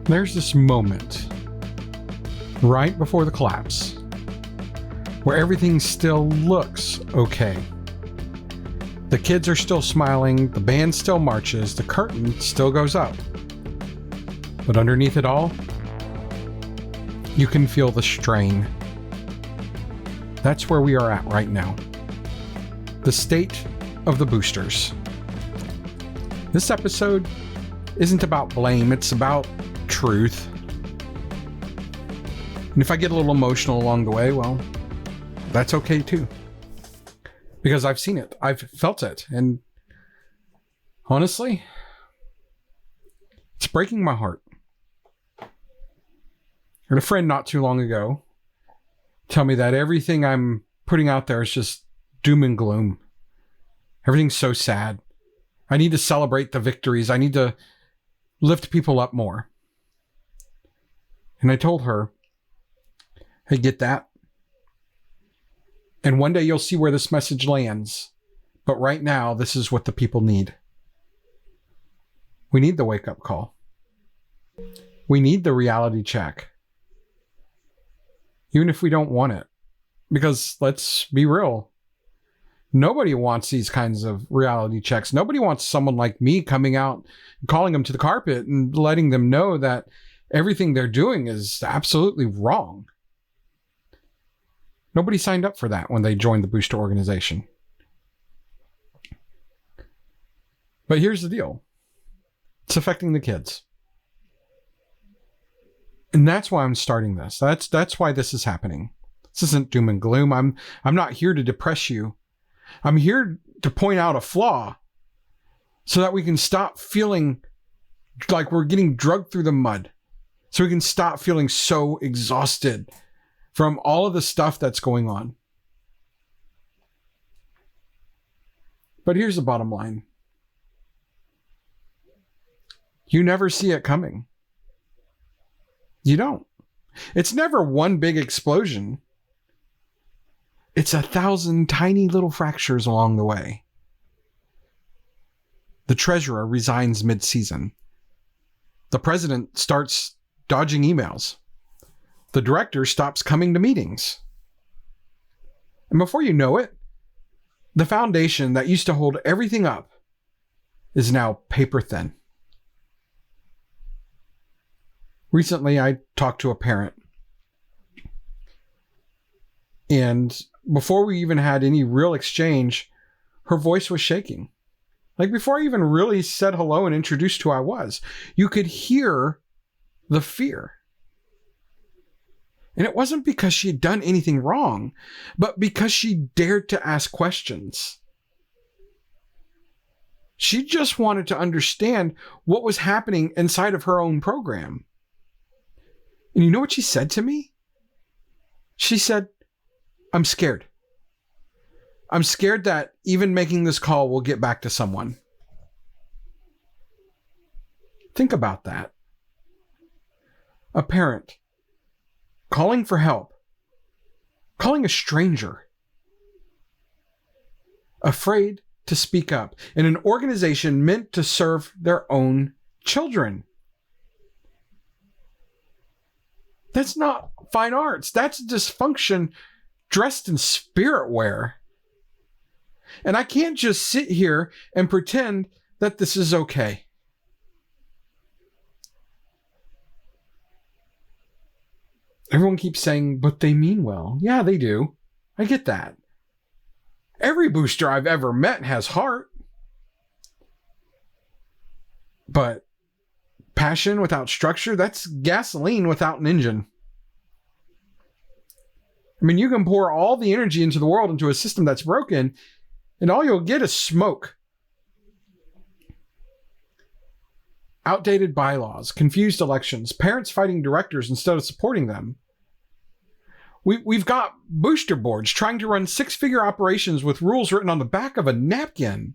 There's this moment right before the collapse where everything still looks okay. The kids are still smiling, the band still marches, the curtain still goes up. But underneath it all, you can feel the strain. That's where we are at right now. The state of the boosters. This episode isn't about blame, it's about truth. And if I get a little emotional along the way, well, that's okay too. Because I've seen it, I've felt it, and honestly, it's breaking my heart. I had a friend not too long ago tell me that everything I'm putting out there is just doom and gloom. Everything's so sad. I need to celebrate the victories. I need to lift people up more. And I told her, hey, get that. And one day you'll see where this message lands. But right now, this is what the people need. We need the wake-up call. We need the reality check. Even if we don't want it. Because let's be real. Nobody wants these kinds of reality checks. Nobody wants someone like me coming out and calling them to the carpet and letting them know that everything they're doing is absolutely wrong. Nobody signed up for that when they joined the booster organization. But here's the deal. It's affecting the kids. And that's why I'm starting this. That's why this is happening. This isn't doom and gloom. I'm not here to depress you. I'm here to point out a flaw so that we can stop feeling like we're getting drugged through the mud. So we can stop feeling so exhausted from all of the stuff that's going on. But here's the bottom line. You never see it coming. You don't. It's never one big explosion. It's 1,000 tiny little fractures along the way. The treasurer resigns mid-season. The president starts dodging emails. The director stops coming to meetings. And before you know it, the foundation that used to hold everything up is now paper thin. Recently, I talked to a parent. And before we even had any real exchange, her voice was shaking. Like before I even really said hello and introduced who I was, you could hear the fear. And it wasn't because she had done anything wrong, but because she dared to ask questions. She just wanted to understand what was happening inside of her own program. And you know what she said to me? She said, I'm scared. I'm scared that even making this call will get back to someone. Think about that. A parent calling for help, calling a stranger, afraid to speak up in an organization meant to serve their own children. That's not fine arts. That's dysfunction dressed in spirit wear. And I can't just sit here and pretend that this is okay. Everyone keeps saying, but they mean well. Yeah, they do. I get that. Every booster I've ever met has heart. But passion without structure, that's gasoline without an engine. I mean, you can pour all the energy into the world into a system that's broken, and all you'll get is smoke. Outdated bylaws, confused elections, parents fighting directors instead of supporting them. We've got booster boards trying to run six-figure operations with rules written on the back of a napkin.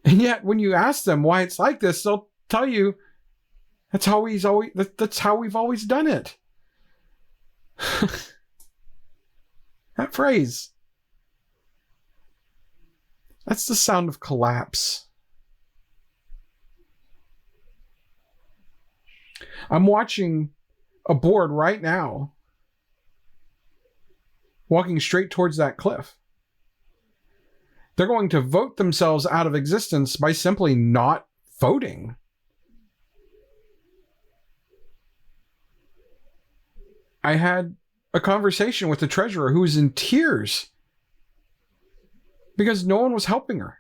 And yet, when you ask them why it's like this, they'll tell you that's how we've always done it. That phrase. That's the sound of collapse. I'm watching a board right now walking straight towards that cliff. They're going to vote themselves out of existence by simply not voting. I had a conversation with the treasurer who was in tears because no one was helping her.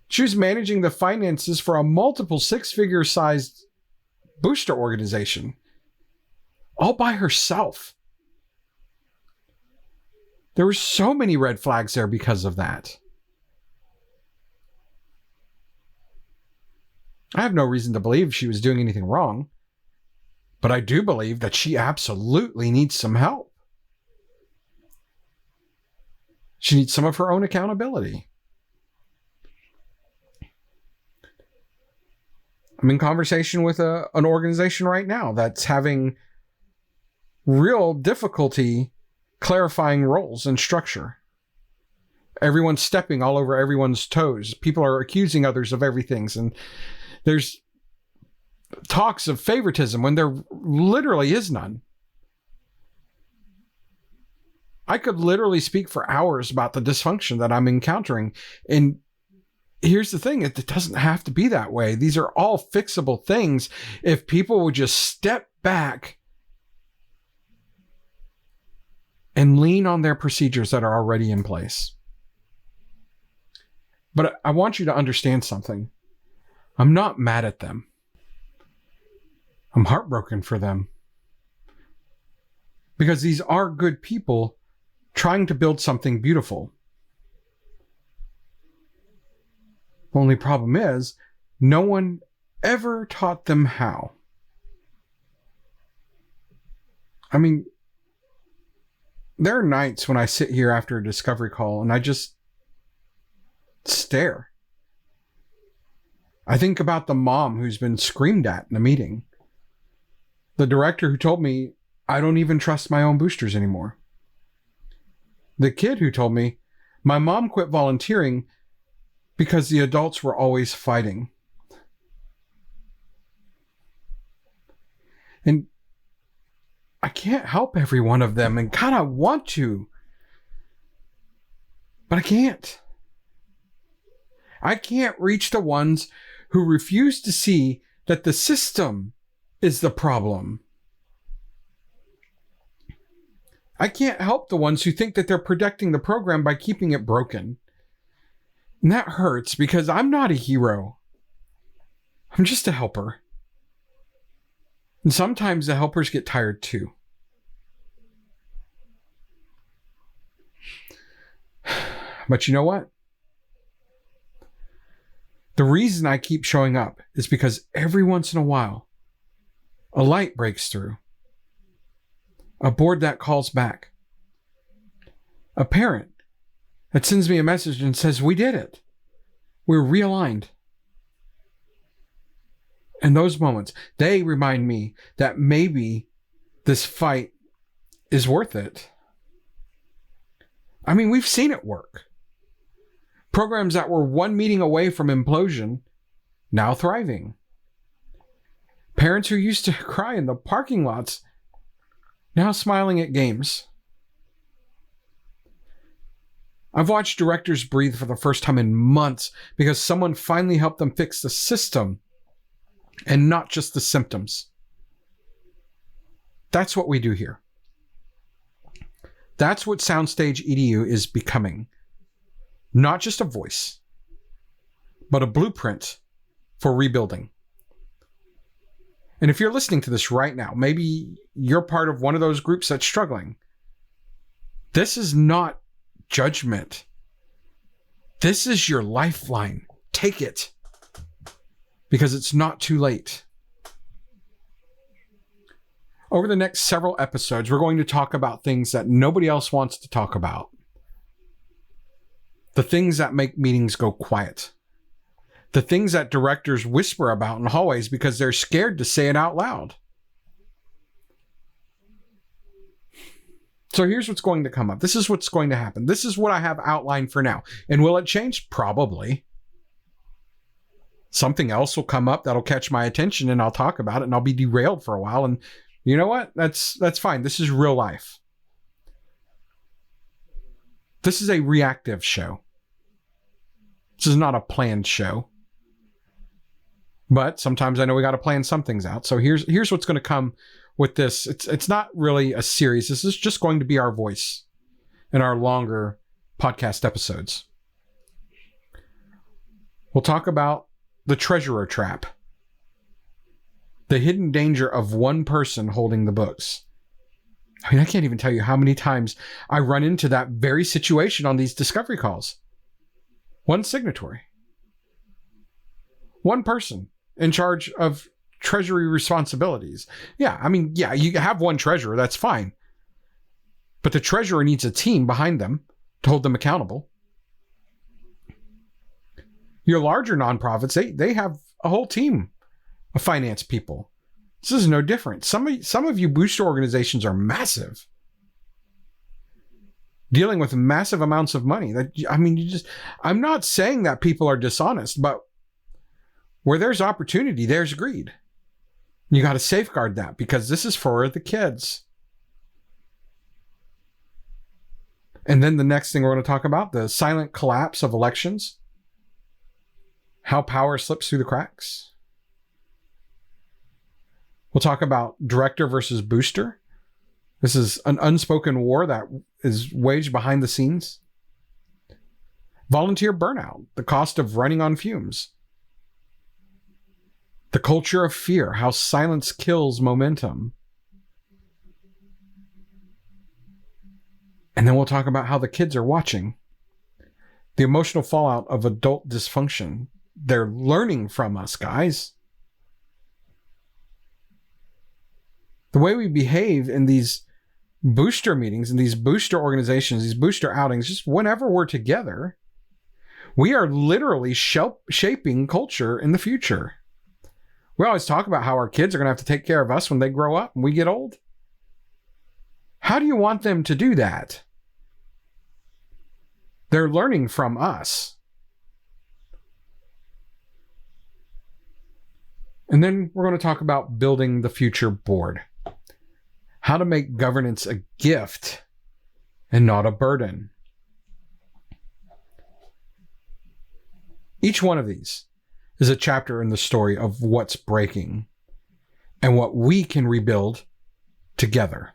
She was managing the finances for a multiple six-figure sized booster organization all by herself. There were so many red flags there because of that. I have no reason to believe she was doing anything wrong, but I do believe that she absolutely needs some help. She needs some of her own accountability. I'm in conversation with an organization right now that's having real difficulty clarifying roles and structure. Everyone's stepping all over everyone's toes. People are accusing others of everything. And there's talks of favoritism when there literally is none. I could literally speak for hours about the dysfunction that I'm encountering. And here's the thing, it doesn't have to be that way. These are all fixable things if people would just step back and lean on their procedures that are already in place. But I want you to understand something. I'm not mad at them. I'm heartbroken for them. Because these are good people trying to build something beautiful. The only problem is, no one ever taught them how. I mean, there are nights when I sit here after a discovery call and I just stare. I think about the mom who's been screamed at in a meeting. The director who told me I don't even trust my own boosters anymore. The kid who told me my mom quit volunteering because the adults were always fighting. And I can't help every one of them and kind of want to, but I can't. I can't reach the ones who refuse to see that the system is the problem. I can't help the ones who think that they're protecting the program by keeping it broken. And that hurts because I'm not a hero. I'm just a helper. And sometimes the helpers get tired too. But you know what? The reason I keep showing up is because every once in a while, a light breaks through. A board that calls back. A parent that sends me a message and says, we did it. We're realigned. And those moments, they remind me that maybe this fight is worth it. I mean, we've seen it work. Programs that were one meeting away from implosion, now thriving. Parents who used to cry in the parking lots, now smiling at games. I've watched directors breathe for the first time in months because someone finally helped them fix the system and not just the symptoms. That's what we do here. That's what SoundstageEDU is becoming. Not just a voice, but a blueprint for rebuilding. And if you're listening to this right now, maybe you're part of one of those groups that's struggling. This is not judgment. This is your lifeline. Take it. Because it's not too late. Over the next several episodes, we're going to talk about things that nobody else wants to talk about. The things that make meetings go quiet. The things that directors whisper about in hallways because they're scared to say it out loud. So here's what's going to come up. This is what's going to happen. This is what I have outlined for now. And will it change? Probably. Something else will come up that'll catch my attention and I'll talk about it and I'll be derailed for a while. And you know what? That's fine. This is real life. This is a reactive show. This is not a planned show. But sometimes I know we got to plan some things out. So here's what's going to come with this. It's not really a series. This is just going to be our voice in our longer podcast episodes. We'll talk about the treasurer trap, the hidden danger of one person holding the books. I mean, I can't even tell you how many times I run into that very situation on these discovery calls. One signatory. One person in charge of treasury responsibilities. Yeah, I mean, yeah, you have one treasurer, that's fine. But the treasurer needs a team behind them to hold them accountable. Your larger nonprofits, they have a whole team of finance people. This is no different. Some of you booster organizations are massive. Dealing with massive amounts of money. I'm not saying that people are dishonest, but where there's opportunity, there's greed. You got to safeguard that because this is for the kids. And then the next thing we're going to talk about, the silent collapse of elections. How power slips through the cracks. We'll talk about director versus booster. This is an unspoken war that is waged behind the scenes. Volunteer burnout, the cost of running on fumes. The culture of fear, how silence kills momentum. And then we'll talk about how the kids are watching. The emotional fallout of adult dysfunction. They're learning from us, guys. The way we behave in these booster meetings, in these booster organizations, these booster outings, just whenever we're together, we are literally shaping culture in the future. We always talk about how our kids are going to have to take care of us when they grow up and we get old. How do you want them to do that? They're learning from us. And then we're going to talk about building the future board. How to make governance a gift and not a burden. Each one of these is a chapter in the story of what's breaking and what we can rebuild together.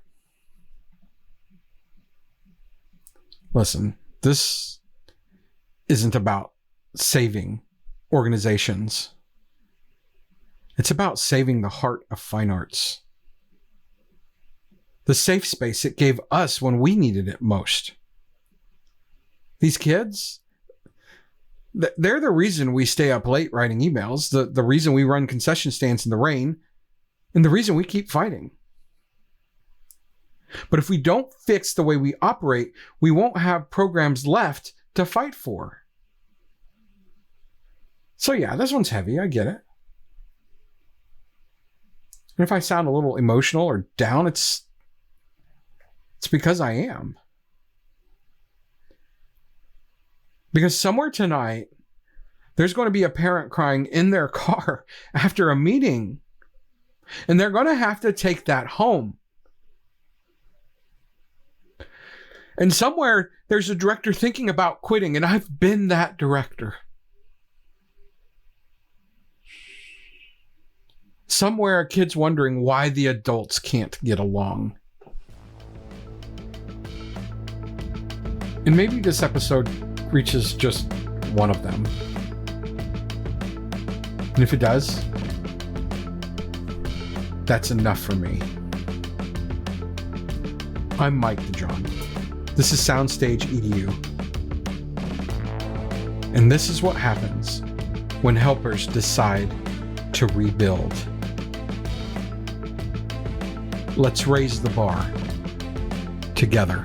Listen, this isn't about saving organizations. It's about saving the heart of fine arts. The safe space it gave us when we needed it most. These kids, they're the reason we stay up late writing emails, the reason we run concession stands in the rain, and the reason we keep fighting. But if we don't fix the way we operate, we won't have programs left to fight for. So yeah, this one's heavy, I get it. And if I sound a little emotional or down, it's because I am. Because somewhere tonight, there's going to be a parent crying in their car after a meeting. And they're going to have to take that home. And somewhere, there's a director thinking about quitting, and I've been that director. Somewhere, a kid's wondering why the adults can't get along. And maybe this episode reaches just one of them. And if it does, that's enough for me. I'm Mike DeJohn. This is SoundstageEDU. And this is what happens when helpers decide to rebuild. Let's raise the bar together.